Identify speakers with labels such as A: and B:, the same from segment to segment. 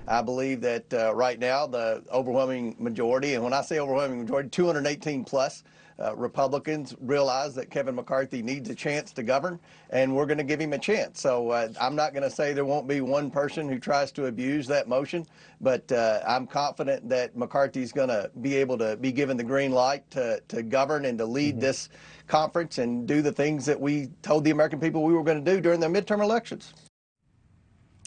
A: I believe that right now the overwhelming majority, and when I say overwhelming majority, 218 plus Republicans realize that Kevin McCarthy needs a chance to govern, and we're going to give him a chance. So I'm not going to say there won't be one person who tries to abuse that motion, but I'm confident that McCarthy's going to be able to be given the green light to govern and to lead this conference and do the things that we told the American people we were going to do during the midterm elections.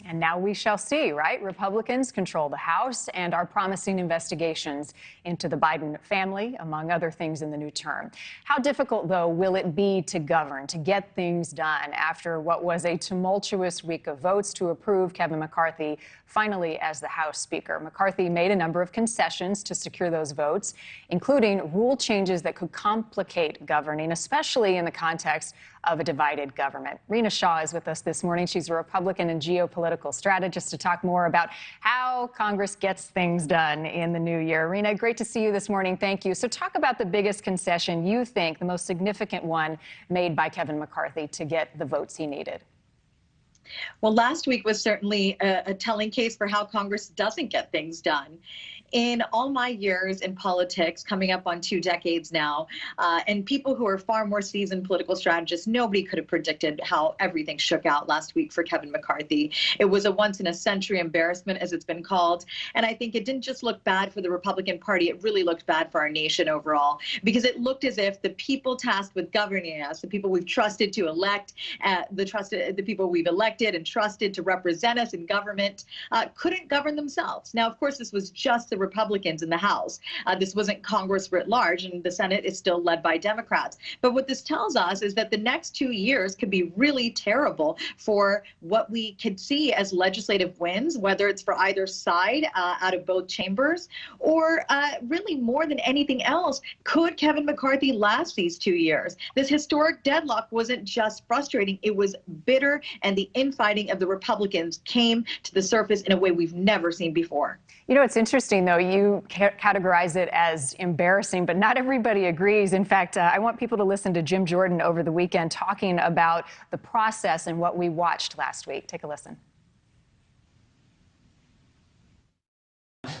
B: And now we shall see, right? Republicans control the House and are promising investigations into the Biden family, among other things in the new term. How difficult, though, will it be to govern, to get things done after what was a tumultuous week of votes to approve Kevin McCarthy finally as the House Speaker? McCarthy made a number of concessions to secure those votes, including rule changes that could complicate governing, especially in the context of a divided government. Rina Shah is with us this morning. She's a Republican and geopolitical strategist to talk more about how Congress gets things done in the new year. Rina, great to see you this morning. Thank you. So talk about the biggest concession you think, the most significant one made by Kevin McCarthy to get the votes he needed.
C: Well, last week was certainly a telling case for how Congress doesn't get things done. In all my years in politics, coming up on 2 decades now, and people who are far more seasoned political strategists, nobody could have predicted how everything shook out last week for Kevin McCarthy. It was a once-in-a-century embarrassment, as it's been called. And I think it didn't just look bad for the Republican Party, it really looked bad for our nation overall, because it looked as if the people tasked with governing us, the people we've trusted to elect, the people we've elected and trusted to represent us in government, couldn't govern themselves. Now, of course, this was just the Republicans in the House. This wasn't Congress writ large, and the Senate is still led by Democrats. But what this tells us is that the next 2 years could be really terrible for what we could see as legislative wins, whether it's for either side out of both chambers, or really more than anything else, could Kevin McCarthy last these 2 years? This historic deadlock wasn't just frustrating, it was bitter, and the infighting of the Republicans came to the surface in a way we've never seen before.
B: You know, it's interesting, though, you categorize it as embarrassing, but not everybody agrees. In fact, I want people to listen to Jim Jordan over the weekend talking about the process and what we watched last week. Take a listen.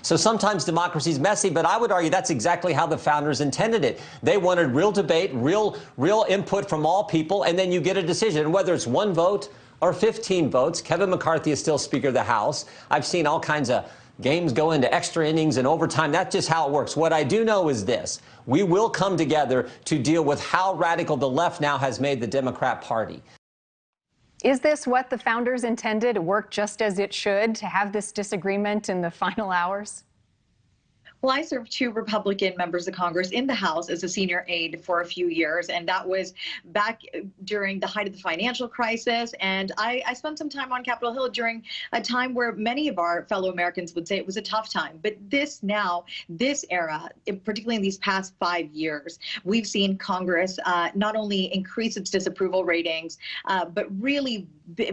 D: So sometimes democracy is messy, but I would argue that's exactly how the founders intended it. They wanted real debate, real input from all people, and then you get a decision. And whether it's 1 vote or 15 votes, Kevin McCarthy is still Speaker of the House. I've seen all kinds of games go into extra innings and overtime. That's just how it works. What I do know is this: we will come together to deal with how radical the left now has made the Democrat Party.
B: Is this what the founders intended? It worked just as it should, to have this disagreement in the final hours?
C: Well, I served 2 Republican members of Congress in the House as a senior aide for a few years, and that was back during the height of the financial crisis. And I spent some time on Capitol Hill during a time where many of our fellow Americans would say it was a tough time. But this era, particularly in these past 5 years, we've seen Congress not only increase its disapproval ratings, but really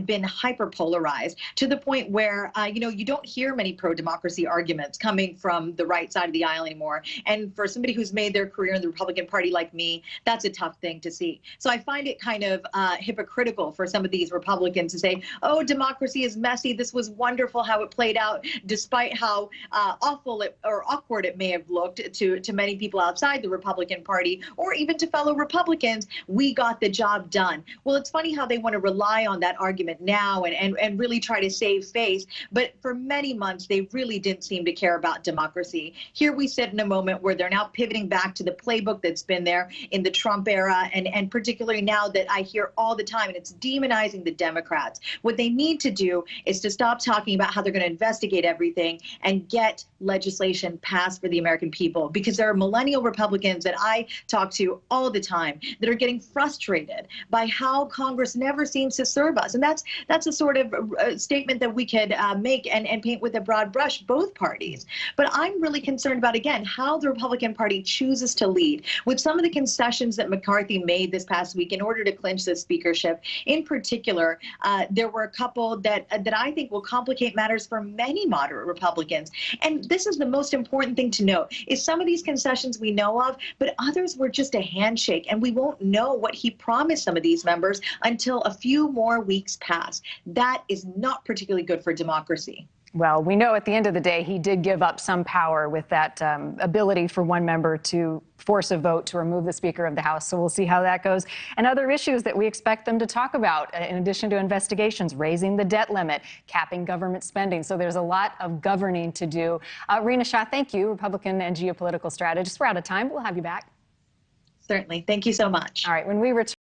C: been hyper-polarized to the point where, you don't hear many pro-democracy arguments coming from the right side of the aisle anymore. And for somebody who's made their career in the Republican Party like me, that's a tough thing to see. So I find it kind of hypocritical for some of these Republicans to say, oh, democracy is messy. This was wonderful how it played out, despite how awful or awkward it may have looked to many people outside the Republican Party, or even to fellow Republicans. We got the job done. Well, it's funny how they want to rely on that argument now and really try to save face. But for many months, they really didn't seem to care about democracy. Here we sit in a moment where they're now pivoting back to the playbook that's been there in the Trump era, and particularly now that I hear all the time, and it's demonizing the Democrats. What they need to do is to stop talking about how they're going to investigate everything and get legislation passed for the American people, because there are millennial Republicans that I talk to all the time that are getting frustrated by how Congress never seems to serve us. And that's a sort of statement that we could make and paint with a broad brush, both parties. But I'm really concerned about, again, how the Republican Party chooses to lead. With some of the concessions that McCarthy made this past week in order to clinch the speakership, in particular, there were a couple that I think will complicate matters for many moderate Republicans. And this is the most important thing to note, is some of these concessions we know of, but others were just a handshake, and we won't know what he promised some of these members until a few more weeks pass. That is not particularly good for democracy.
B: Well, we know at the end of the day, he did give up some power with that ability for one member to force a vote to remove the Speaker of the House. So we'll see how that goes. And other issues that we expect them to talk about, in addition to investigations, raising the debt limit, capping government spending. So there's a lot of governing to do. Rina Shah, thank you, Republican and geopolitical strategist. We're out of time. We'll have you back.
C: Certainly. Thank you so much.
B: All right. When we return.